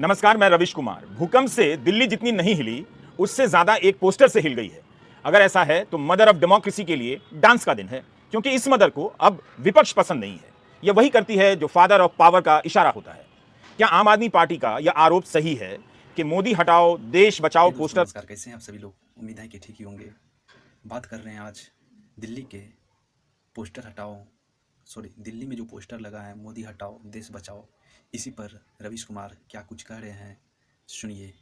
नमस्कार, मैं रविश कुमार। भूकंप से दिल्ली जितनी नहीं हिली, उससे ज्यादा एक पोस्टर से हिल गई है। अगर ऐसा है तो मदर ऑफ डेमोक्रेसी के लिए डांस का दिन है, क्योंकि इस मदर को अब विपक्ष पसंद नहीं है। यह वही करती है जो फादर ऑफ पावर का इशारा होता है। क्या आम आदमी पार्टी का यह आरोप सही है कि मोदी हटाओ देश बचाओ पोस्टर? नमस्कार, कैसे हैं आप सभी लोग? उम्मीद है कि ठीक ही होंगे। बात कर रहे हैं आज दिल्ली के पोस्टर हटाओ, दिल्ली में जो पोस्टर लगा है मोदी हटाओ देश बचाओ, इसी पर रविश कुमार क्या कुछ कह रहे हैं, सुनिए।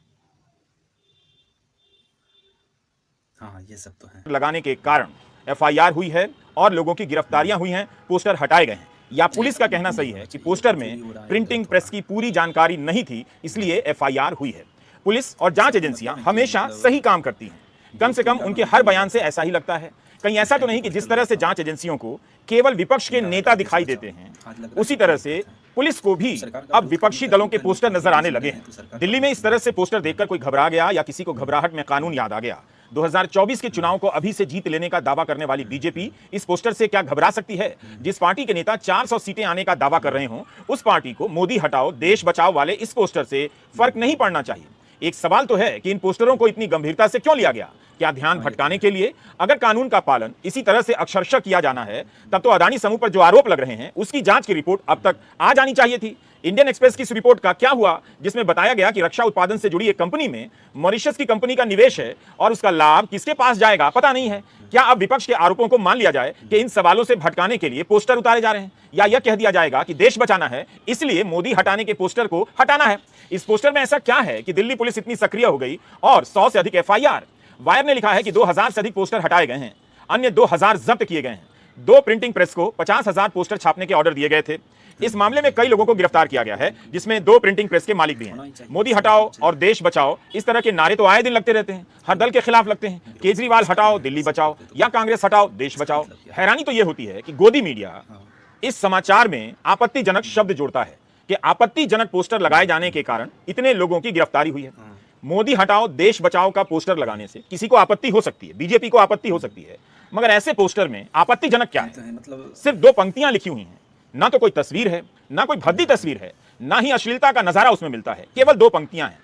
हाँ, ये सब तो है। लगाने के कारण एफआईआर हुई है और लोगों की गिरफ्तारियां हुई हैं, पोस्टर हटाए गए हैं। या पुलिस का कहना सही है कि पोस्टर में प्रिंटिंग प्रेस की पूरी जानकारी नहीं थी, इसलिए एफआईआर हुई है। पुलिस और जांच एजेंसियां हमेशा सही काम करती हैं, कम से कम उनके हर बयान से ऐसा ही लगता है। कहीं ऐसा तो नहीं कि जिस तरह से जांच एजेंसियों को केवल विपक्ष के नेता दिखाई देते हैं, उसी तरह से पुलिस को भी अब विपक्षी दलों के पोस्टर नजर आने लगे हैं। दिल्ली में इस तरह से पोस्टर देखकर कोई घबरा गया या किसी को घबराहट में कानून याद आ गया? 2024 के चुनाव को अभी से जीत लेने का दावा करने वाली बीजेपी इस पोस्टर से क्या घबरा सकती है? जिस पार्टी के नेता 400 सीटें आने का दावा कर रहे हों, उस पार्टी को मोदी हटाओ देश बचाओ वाले इस पोस्टर से फर्क नहीं पड़ना चाहिए। एक सवाल तो है कि इन पोस्टरों को इतनी गंभीरता से क्यों लिया गया? क्या ध्यान भटकाने के लिए? अगर कानून का पालन इसी तरह से अक्षरशः किया जाना है, तब तो अदानी समूह पर जो आरोप लग रहे हैं उसकी जांच की रिपोर्ट अब तक आ जानी चाहिए थी। इंडियन एक्सप्रेस की इस रिपोर्ट का क्या हुआ, जिसमें बताया गया कि रक्षा उत्पादन से जुड़ी एक कंपनी में मॉरिशस की कंपनी का निवेश है और उसका लाभ किसके पास जाएगा पता नहीं है। क्या अब विपक्ष के आरोपों को मान लिया जाए कि इन सवालों से भटकाने के लिए पोस्टर उतारे जा रहे हैं, या यह कह दिया जाएगा कि देश बचाना है इसलिए मोदी हटाने के पोस्टर को हटाना है? इस पोस्टर में ऐसा क्या है कि दिल्ली पुलिस इतनी सक्रिय हो गई और 100 से अधिक एफआईआर? वायर ने लिखा है कि 2000 से अधिक पोस्टर हटाए गए हैं, अन्य 2000 जब्त किए गए हैं। 2 प्रिंटिंग प्रेस को 50,000 पोस्टर छापने के ऑर्डर दिए गए थे। इस मामले में कई लोगों को गिरफ्तार किया गया है, जिसमें 2 प्रिंटिंग प्रेस के मालिक भी हैं। मोदी हटाओ और देश बचाओ, इस तरह के नारे तो आए दिन लगते रहते हैं, हर दल के खिलाफ लगते हैं। केजरीवाल हटाओ दिल्ली बचाओ या कांग्रेस हटाओ देश बचाओ। हैरानी तो यह होती है कि गोदी मीडिया इस समाचार में आपत्तिजनक शब्द जोड़ता है कि आपत्तिजनक पोस्टर लगाए जाने के कारण इतने लोगों की गिरफ्तारी हुई है। मोदी हटाओ देश बचाओ का पोस्टर लगाने से किसी को आपत्ति हो सकती है, बीजेपी को आपत्ति हो सकती है, मगर ऐसे पोस्टर में आपत्तिजनक क्या है? मतलब सिर्फ 2 पंक्तियां लिखी हुई हैं, ना तो कोई तस्वीर है, ना कोई भद्दी तस्वीर है, ना ही अश्लीलता का नजारा उसमें मिलता है, केवल 2 पंक्तियां हैं।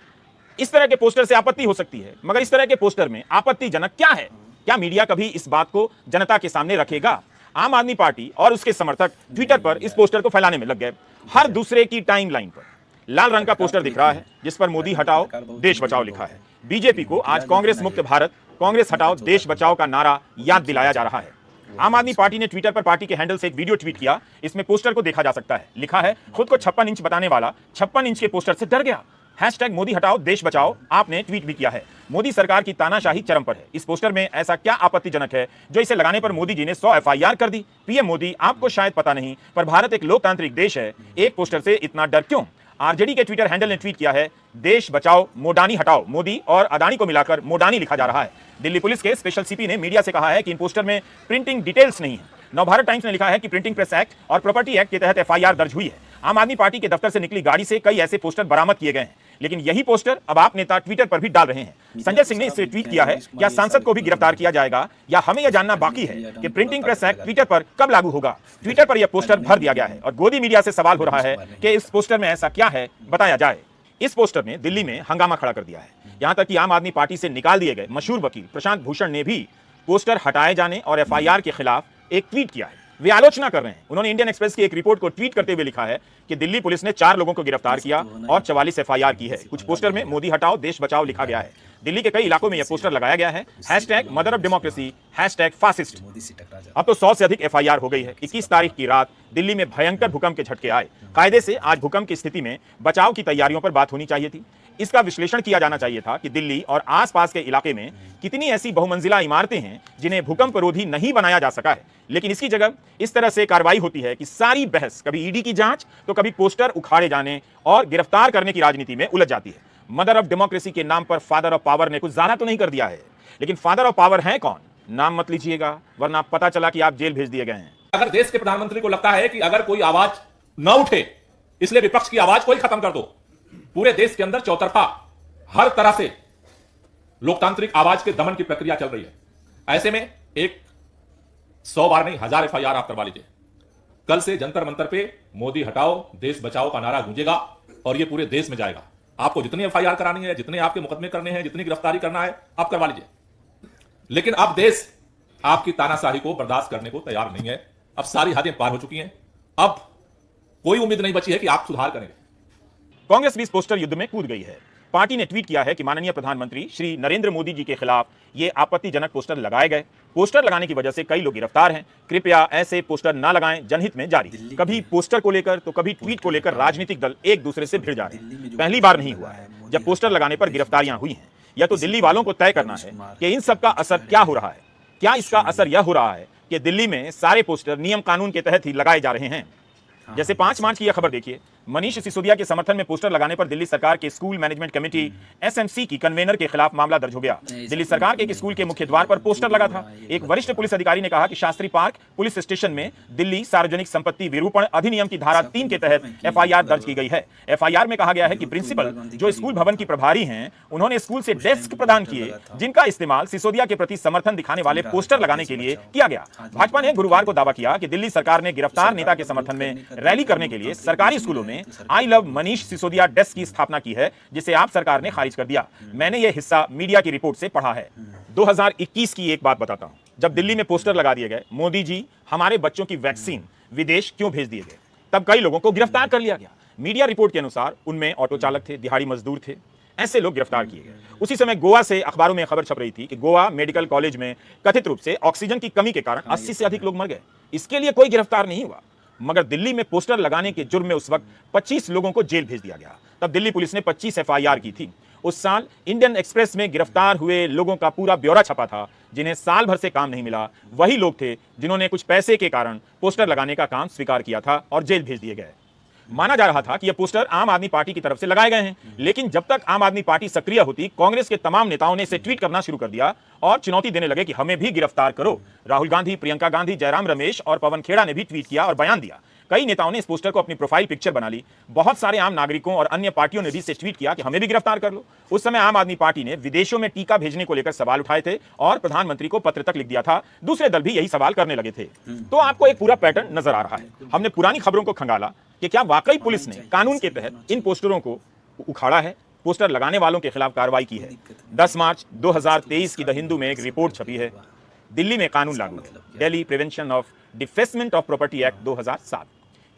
इस तरह के पोस्टर से आपत्ति हो सकती है, मगर इस तरह के पोस्टर में आपत्तिजनक क्या है? क्या मीडिया कभी इस बात को जनता के सामने रखेगा? आम आदमी पार्टी और उसके समर्थक ट्विटर पर इस पोस्टर को फैलाने में लग गए। हर दूसरे की टाइमलाइन पर लाल रंग का पोस्टर दिख रहा है जिस पर मोदी हटाओ देश बचाओ लिखा है। बीजेपी को आज कांग्रेस मुक्त भारत, कांग्रेस हटाओ देश बचाओ का नारा याद दिलाया जा रहा है। आम आदमी पार्टी ने ट्विटर पर पार्टी के हैंडल से एक वीडियो ट्वीट किया। इसमें पोस्टर को देखा जा सकता है, लिखा है खुद को 56 इंच बताने वाला 56 इंच के पोस्टर से डर गया। हैशटैग मोदी हटाओ देश बचाओ आपने ट्वीट भी किया है। मोदी सरकार की तानाशाही चरम पर है। इस पोस्टर में ऐसा क्या आपत्तिजनक है जो इसे लगाने पर मोदी जी ने 100 एफआईआर कर दी? पीएम मोदी, आपको शायद पता नहीं, पर भारत एक लोकतांत्रिक देश है, एक पोस्टर से इतना डर क्यों? आरजेडी के ट्विटर हैंडल ने ट्वीट किया है देश बचाओ मोडानी हटाओ, मोदी और अदानी को मिलाकर मोडानी लिखा जा रहा है। दिल्ली पुलिस के स्पेशल सीपी ने मीडिया से कहा है कि इन पोस्टर में प्रिंटिंग डिटेल्स नहीं है। नवभारत टाइम्स ने लिखा है कि प्रिंटिंग प्रेस एक्ट और प्रॉपर्टी एक्ट के तहत एफआईआर दर्ज हुई है। आम आदमी पार्टी के दफ्तर से निकली गाड़ी से कई ऐसे पोस्टर बरामद किए गए हैं, लेकिन यही पोस्टर अब आप नेता ट्विटर पर भी डाल रहे हैं। संजय सिंह ने इससे ट्वीट किया है, क्या सांसद को भी गिरफ्तार किया जाएगा, या हमें यह जानना बाकी है कि प्रिंटिंग प्रेस एक्ट ट्विटर पर कब लागू होगा? ट्विटर पर यह पोस्टर भर दिया गया है और गोदी मीडिया से सवाल हो रहा है कि इस पोस्टर में ऐसा क्या है, बताया जाए। इस पोस्टर ने दिल्ली में हंगामा खड़ा कर दिया है। यहां तक कि आम आदमी पार्टी से निकाल दिए गए मशहूर वकील प्रशांत भूषण ने भी पोस्टर हटाए जाने और एफआईआर के खिलाफ एक ट्वीट किया है। वे आलोचना कर रहे हैं। उन्होंने इंडियन एक्सप्रेस की एक रिपोर्ट को ट्वीट करते हुए लिखा है कि दिल्ली पुलिस ने 4 लोगों को गिरफ्तार किया और 44 एफआईआर की है। कुछ पोस्टर में मोदी हटाओ देश बचाओ लिखा गया है। दिल्ली के कई इलाकों में यह पोस्टर लगाया गया है। Hashtag mother of democracy, hashtag fascist. अब तो 100 से अधिक एफआईआर हो गई है। 21 तारीख की रात दिल्ली में भयंकर भूकंप के झटके आए। कायदे से आज भूकंप की स्थिति में बचाव की तैयारियों पर बात होनी चाहिए थी। इसका विश्लेषण किया जाना चाहिए था कि दिल्ली और आसपास के इलाके में कितनी ऐसी बहुमंजिला इमारतें हैं जिन्हें भूकंप रोधी नहीं बनाया जा सका है। लेकिन इसकी जगह इस तरह से कार्रवाई होती है कि सारी बहस कभी ईडी की जांच तो कभी पोस्टर उखाड़े जाने और गिरफ्तार करने की राजनीति में उलझ जाती है। मदर ऑफ डेमोक्रेसी के नाम पर फादर ऑफ पावर ने कुछ ज्यादा तो नहीं कर दिया है, लेकिन फादर ऑफ पावर है कौन? नाम मत लीजिएगा, वरना पता चला कि आप जेल भेज दिए गए हैं। अगर देश के प्रधानमंत्री को लगता है कि अगर कोई आवाज न उठे इसलिए विपक्ष की आवाज को ही खत्म कर दो, पूरे देश के अंदर चौतरफा हर तरह से लोकतांत्रिक आवाज के दमन की प्रक्रिया चल रही है। ऐसे में एक 100 बार नहीं 1000 एफआईआर आप करवा लीजिए। कल से जंतर मंतर पे मोदी हटाओ देश बचाओ का नारा गूंजेगा और ये पूरे देश में जाएगा। आपको जितनी एफआईआर करानी है, जितने आपके मुकदमे करने हैं, जितनी गिरफ्तारी करना है, आप करवा लीजिए। लेकिन अब देश आपकी तानाशाही को बर्दाश्त करने को तैयार नहीं है। अब सारी हदें पार हो चुकी हैं। अब कोई उम्मीद नहीं बची है कि आप सुधार करेंगे। कांग्रेस भी इस पोस्टर युद्ध में कूद गई है। पार्टी ने ट्वीट किया है कि माननीय प्रधानमंत्री श्री नरेंद्र मोदी जी के खिलाफ ये आपत्तिजनक पोस्टर लगाए गए। पोस्टर लगाने की वजह से कई लोग गिरफ्तार हैं। कृपया ऐसे पोस्टर ना लगाएं, जनहित में जारी। कभी पोस्टर को लेकर तो कभी ट्वीट को लेकर राजनीतिक दल एक दूसरे से भिड़ जा रहे हैं। पहली बार नहीं हुआ है जब पोस्टर लगाने पर गिरफ्तारियां हुई हैं। यह तो दिल्ली वालों को तय करना है कि इन सब का असर क्या हो रहा है। क्या इसका असर यह हो रहा है कि दिल्ली में सारे पोस्टर नियम कानून के तहत ही लगाए जा रहे हैं। जैसे 5 मार्च की यह खबर देखिए, मनीष सिसोदिया के समर्थन में पोस्टर लगाने पर दिल्ली सरकार के स्कूल मैनेजमेंट कमेटी एसएमसी की कन्वेनर के खिलाफ मामला दर्ज हो गया। दिल्ली सरकार के एक स्कूल के मुख्य द्वार पर पोस्टर लगा था। एक वरिष्ठ पुलिस अधिकारी ने कहा कि शास्त्री पार्क पुलिस स्टेशन में दिल्ली सार्वजनिक संपत्ति विरूपण अधिनियम की धारा 3 के तहत एफआईआर दर्ज की गई है। एफआईआर में कहा गया है कि प्रिंसिपल जो स्कूल भवन की प्रभारी हैं, उन्होंने स्कूल से डेस्क प्रदान किए जिनका इस्तेमाल सिसोदिया के प्रति समर्थन दिखाने वाले पोस्टर लगाने के लिए किया गया। भाजपा ने गुरुवार को दावा किया कि दिल्ली सरकार ने गिरफ्तार नेता के समर्थन में रैली करने के लिए सरकारी स्कूलों में I love Manish Sisodia desk की स्थापना की है, जिसे आप सरकार ने खारिज कर दिया। मैंने यह हिस्सा मीडिया की रिपोर्ट से पढ़ा है। 2021 की एक बात बताता हूं, जब दिल्ली में पोस्टर लगा दिए गए, मोदी जी हमारे बच्चों की वैक्सीन विदेश क्यों भेज दिए गए, तब कई लोगों को गिरफ्तार कर लिया गया। मीडिया रिपोर्ट के अनुसार उनमें ऑटो चालक थे, दिहाड़ी मजदूर थे, ऐसे लोग गिरफ्तार किए गए। उसी समय गोवा से अखबारों में खबर छप रही थी कि गोवा मेडिकल कॉलेज में कथित रूप से ऑक्सीजन की कमी के कारण 80 से अधिक लोग मर गए। इसके लिए कोई गिरफ्तार नहीं हुआ, मगर दिल्ली में पोस्टर लगाने के जुर्म में उस वक्त 25 लोगों को जेल भेज दिया गया। तब दिल्ली पुलिस ने 25 एफआईआर की थी। उस साल इंडियन एक्सप्रेस में गिरफ्तार हुए लोगों का पूरा ब्यौरा छपा था। जिन्हें साल भर से काम नहीं मिला, वही लोग थे जिन्होंने कुछ पैसे के कारण पोस्टर लगाने का काम स्वीकार किया था और जेल भेज दिए गए। माना जा रहा था कि ये पोस्टर आम आदमी पार्टी की तरफ से लगाए गए हैं, लेकिन जब तक आम आदमी पार्टी सक्रिय होती, कांग्रेस के तमाम नेताओं ने इसे ट्वीट करना शुरू कर दिया और चुनौती देने लगे कि हमें भी गिरफ्तार करो। राहुल गांधी, प्रियंका गांधी, जयराम रमेश और पवन खेड़ा ने भी ट्वीट किया और बयान दिया। कई नेताओं ने इस पोस्टर को अपनी प्रोफाइल पिक्चर बना ली। बहुत सारे आम नागरिकों और अन्य पार्टियों ने भी इसे ट्वीट किया कि हमें भी गिरफ्तार कर लो। उस समय आम आदमी पार्टी ने विदेशों में टीका भेजने को लेकर सवाल उठाए थे और प्रधानमंत्री को पत्र तक लिख दिया था। दूसरे दल भी यही सवाल करने लगे थे। तो आपको एक पूरा पैटर्न नजर आ रहा है। हमने पुरानी खबरों को खंगाला कि क्या वाकई पुलिस ने कानून के तहत इन पोस्टरों को उखाड़ा है, पोस्टर लगाने वालों के खिलाफ कार्रवाई की है। 10 मार्च 2023 की द हिंदू में एक रिपोर्ट छपी है, दिल्ली में कानून लागू है, Delhi prevention of defacement of property act 2007।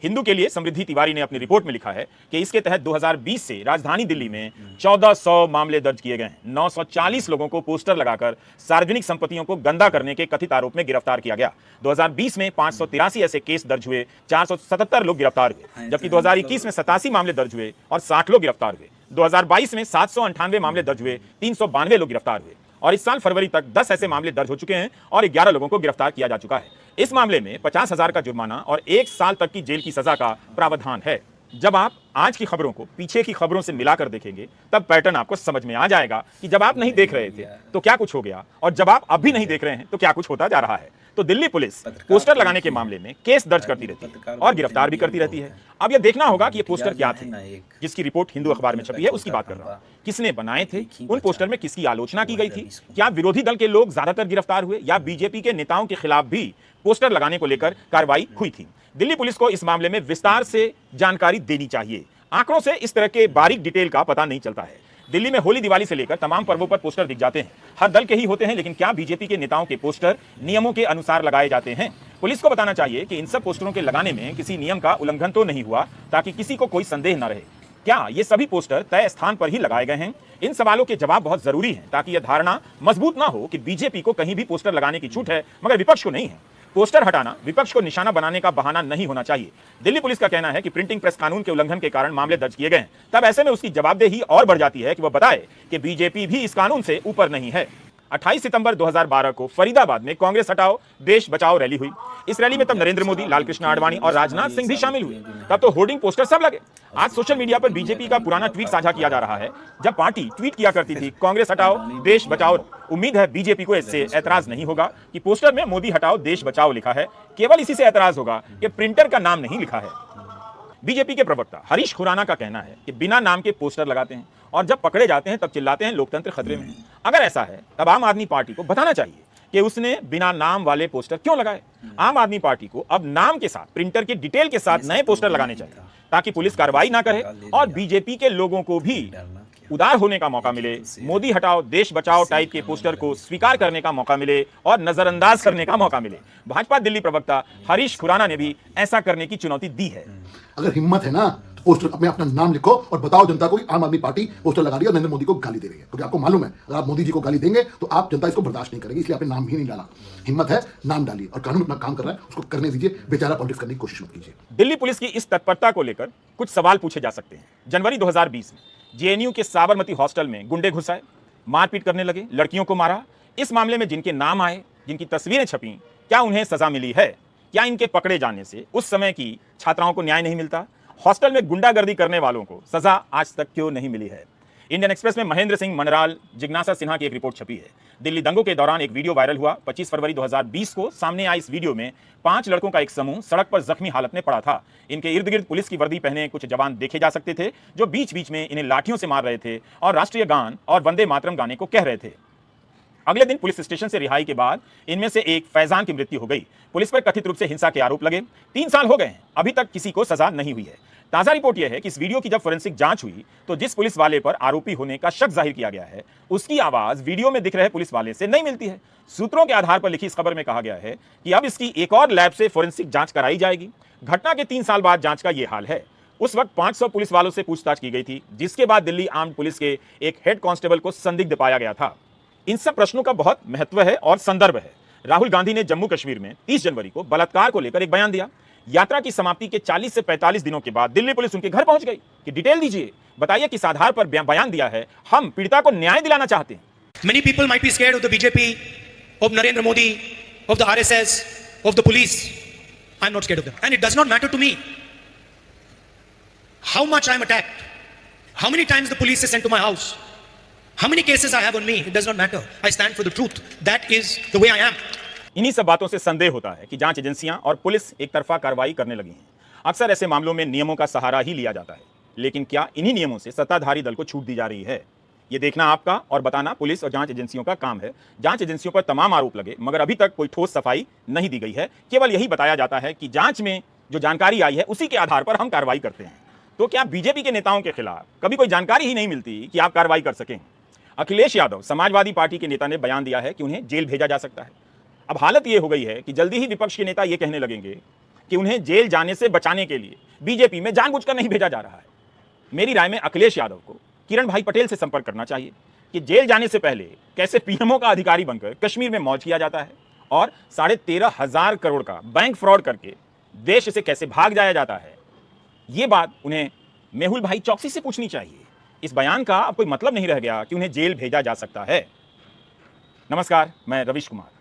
Hindu के लिए समृद्धि तिवारी ने अपनी रिपोर्ट में लिखा है कि इसके तहत 2020 से राजधानी दिल्ली में 1400 मामले दर्ज किए गए हैं। 940 लोगों को पोस्टर लगाकर सार्वजनिक संपत्तियों को गंदा करने के कथित आरोप में गिरफ्तार किया गया। 2020 में 583 ऐसे केस दर्ज हुए, 477 लोग गिरफ्तार हुए, जबकि 2021 में 87 मामले दर्ज हुए और 60 लोग गिरफ्तार हुए। 2022 में 798 मामले दर्ज हुए, 392 लोग गिरफ्तार हुए और इस साल फरवरी तक 10 ऐसे मामले दर्ज हो चुके हैं और 11 लोगों को गिरफ्तार किया जा चुका है। इस मामले में 50,000 का जुर्माना और 1 साल तक की जेल की सजा का प्रावधान है। जब आप आज की खबरों को पीछे की खबरों से मिलाकर देखेंगे, तब पैटर्न आपको समझ में आ जाएगा कि जब आप नहीं देख रहे थे तो क्या कुछ हो गया और जब आप अभी नहीं देख रहे हैं तो क्या कुछ होता जा रहा है। तो दिल्ली पुलिस पोस्टर लगाने के मामले में केस दर्ज करती रहती है और गिरफ्तार भी करती रहती है। अब यह देखना होगा कि ये पोस्टर क्या थे। जिसकी रिपोर्ट हिंदू अखबार में छपी है उसकी बात कर रहा हूं। किसने बनाए थे, उन पोस्टर में किसकी आलोचना की गई थी, क्या विरोधी दल के लोग ज्यादातर गिरफ्तार हुए या बीजेपी के नेताओं के खिलाफ भी पोस्टर लगाने को लेकर कार्रवाई हुई थी। दिल्ली पुलिस को इस मामले में विस्तार से जानकारी देनी चाहिए। आंकड़ों से इस तरह के बारीक डिटेल का पता नहीं चलता है। दिल्ली में होली दिवाली से लेकर तमाम पर्वों पर पोस्टर दिख जाते हैं, हर दल के ही होते हैं, लेकिन क्या बीजेपी के नेताओं के पोस्टर नियमों के अनुसार लगाए जाते हैं? पुलिस को बताना चाहिए कि इन सब पोस्टरों के लगाने में किसी नियम का उल्लंघन तो नहीं हुआ, ताकि किसी को कोई संदेह न रहे। क्या ये सभी पोस्टर तय स्थान पर ही लगाए गए हैं? इन सवालों के जवाब बहुत जरूरी हैं, ताकि यह धारणा मजबूत ना हो कि बीजेपी को कहीं भी पोस्टर लगाने की छूट है मगर विपक्ष को नहीं है। पोस्टर हटाना विपक्ष को निशाना बनाने का बहाना नहीं होना चाहिए। दिल्ली पुलिस का कहना है कि प्रिंटिंग प्रेस कानून के उल्लंघन के कारण मामले दर्ज किए गए हैं। तब ऐसे में उसकी जवाबदेही और बढ़ जाती है कि वह बताए कि बीजेपी भी इस कानून से ऊपर नहीं है। 28 सितंबर 2012 को फरीदाबाद में कांग्रेस हटाओ देश बचाओ रैली हुई। इस रैली में तब नरेंद्र मोदी, लालकृष्ण आडवाणी और राजनाथ सिंह भी शामिल हुए। तब तो होर्डिंग पोस्टर सब लगे। आज सोशल मीडिया पर बीजेपी का पुराना ट्वीट साझा किया जा रहा है, जब पार्टी ट्वीट किया करती थी कांग्रेस हटाओ देश बचाओ। उम्मीद है बीजेपी को इससे ऐतराज नहीं होगा कि पोस्टर में मोदी हटाओ देश बचाओ लिखा है। केवल इसी से ऐतराज होगा कि प्रिंटर का नाम नहीं लिखा है। बीजेपी के प्रवक्ता हरीश खुराना का कहना है कि बिना नाम के पोस्टर लगाते हैं और जब पकड़े जाते हैं तब चिल्लाते हैं लोकतंत्र खतरे में है। अगर ऐसा है तब आम आदमी पार्टी को बताना चाहिए कि उसने बिना नाम वाले पोस्टर क्यों लगाए। आम आदमी पार्टी को अब नाम के साथ, प्रिंटर के डिटेल के साथ नए पोस्टर लगाने चाहिए ताकि पुलिस कार्रवाई ना करे और बीजेपी के लोगों को भी उदार होने का मौका मिले, मोदी हटाओ देश बचाओ टाइप के पोस्टर को स्वीकार करने का मौका मिले और नजरअंदाज करने का मौका मिले। भाजपा दिल्ली प्रवक्ता हरीश खुराना ने भी ऐसा करने की चुनौती दी है। अगर हिम्मत है ना तो पोस्टर में अपना नाम लिखो और बताओ जनता को कि आम आदमी पार्टी पोस्टर लगा रही है और नरेंद्र मोदी को गाली दे रही है, क्योंकि आपको मालूम है अगर आप मोदी जी को गाली देंगे तो आप जनता इसको बर्दाश्त नहीं करेगी, इसलिए आपने नाम ही नहीं डाला। हिम्मत है, नाम डालिए और कानून अपना काम कर रहा है उसको करने दीजिए, बेचारा पॉलिटिक्स करने की कोशिश मत कीजिए। दिल्ली पुलिस की इस तत्परता को लेकर कुछ सवाल पूछे जा सकते हैं। जनवरी 2020 में जेएनयू के साबरमती हॉस्टल में गुंडे घुस आए, मारपीट करने लगे, लड़कियों को मारा। इस मामले में जिनके नाम आए, जिनकी तस्वीरें छपी, क्या उन्हें सजा मिली है? क्या इनके पकड़े जाने से उस समय की छात्राओं को न्याय नहीं मिलता? हॉस्टल में गुंडागर्दी करने वालों को सजा आज तक क्यों नहीं मिली है? इंडियन एक्सप्रेस में महेंद्र सिंह मनराल, जिज्ञासा सिन्हा की एक रिपोर्ट छपी है। दिल्ली दंगों के दौरान एक वीडियो वायरल हुआ। 25 फरवरी 2020 को सामने आई इस वीडियो में 5 लड़कों का एक समूह सड़क पर जख्मी हालत में पड़ा था। इनके इर्द गिर्द पुलिस की वर्दी पहने कुछ जवान देखे जा सकते थे जो बीच बीच में इन्हें लाठियों से मार रहे थे और राष्ट्रीय गान और वंदे मातरम गाने को कह रहे थे। अगले दिन पुलिस स्टेशन से रिहाई के बाद इनमें से एक फैजान की मृत्यु हो गई। पुलिस पर कथित रूप से हिंसा के आरोप लगे। 3 साल हो गए हैं, अभी तक किसी को सजा नहीं हुई है। ताजा रिपोर्ट यह है कि इस वीडियो की जब फोरेंसिक जांच हुई तो जिस पुलिस वाले पर आरोपी होने का शक जाहिर किया गया है उसकी आवाज वीडियो में दिख रहे पुलिस वाले से नहीं मिलती है। सूत्रों के आधार पर लिखी इस खबर में कहा गया है कि अब इसकी एक और लैब से फोरेंसिक जांच कराई जाएगी। घटना के 3 साल बाद जांच का यह हाल है। उस वक्त 500 पुलिस वालों से पूछताछ की गई थी, जिसके बाद दिल्ली आर्म्ड पुलिस के एक हेड कांस्टेबल को संदिग्ध पाया गया था। इन सब प्रश्नों का बहुत महत्व है और संदर्भ है। राहुल गांधी ने जम्मू कश्मीर में 30 जनवरी को बलात्कार को लेकर एक बयान दिया। यात्रा की समाप्ति के 40 से 45 दिनों के बाद दिल्ली पुलिस उनके घर पहुंच गई कि डिटेल दीजिए, बताइए किस आधार पर बयान दिया है, हम पीड़िता को न्याय दिलाना चाहते हैं। Many people might be scared of the BJP, of Narendra Modi, of the RSS, of the police. I'm not scared of them. And it does not matter to me how much I'm attacked, how many times the police is sent to my house, how many cases I have on me. It does not matter. I stand for the truth. That is the way I am. इन्हीं सब बातों से संदेह होता है कि जांच एजेंसियां और पुलिस एक तरफा कार्रवाई करने लगी हैं। अक्सर ऐसे मामलों में नियमों का सहारा ही लिया जाता है, लेकिन क्या इन्हीं नियमों से सत्ताधारी दल को छूट दी जा रही है? ये देखना आपका और बताना पुलिस और जांच एजेंसियों का काम है। जांच एजेंसियों पर तमाम आरोप लगे, मगर अभी तक कोई ठोस सफाई नहीं दी गई है। केवल यही बताया जाता है कि जांच में जो जानकारी आई है उसी के आधार पर हम कार्रवाई करते हैं। तो क्या बीजेपी के नेताओं के खिलाफ कभी कोई जानकारी ही नहीं मिलती कि आप कार्रवाई कर सकें? अखिलेश यादव, समाजवादी पार्टी के नेता, ने बयान दिया है कि उन्हें जेल भेजा जा सकता है। अब हालत यह हो गई है कि जल्दी ही विपक्ष के नेता यह कहने लगेंगे कि उन्हें जेल जाने से बचाने के लिए बीजेपी में जानबूझकर नहीं भेजा जा रहा है। मेरी राय में अखिलेश यादव को किरण भाई पटेल से संपर्क करना चाहिए कि जेल जाने से पहले कैसे पीएमओ का अधिकारी बनकर कश्मीर में मौज किया जाता है और 13,500 करोड़ का बैंक फ्रॉड करके देश से कैसे भाग जाया जाता है। ये बात उन्हें मेहुल भाई चौकसी से पूछनी चाहिए। इस बयान का अब कोई मतलब नहीं रह गया कि उन्हें जेल भेजा जा सकता है। नमस्कार, मैं रवीश कुमार।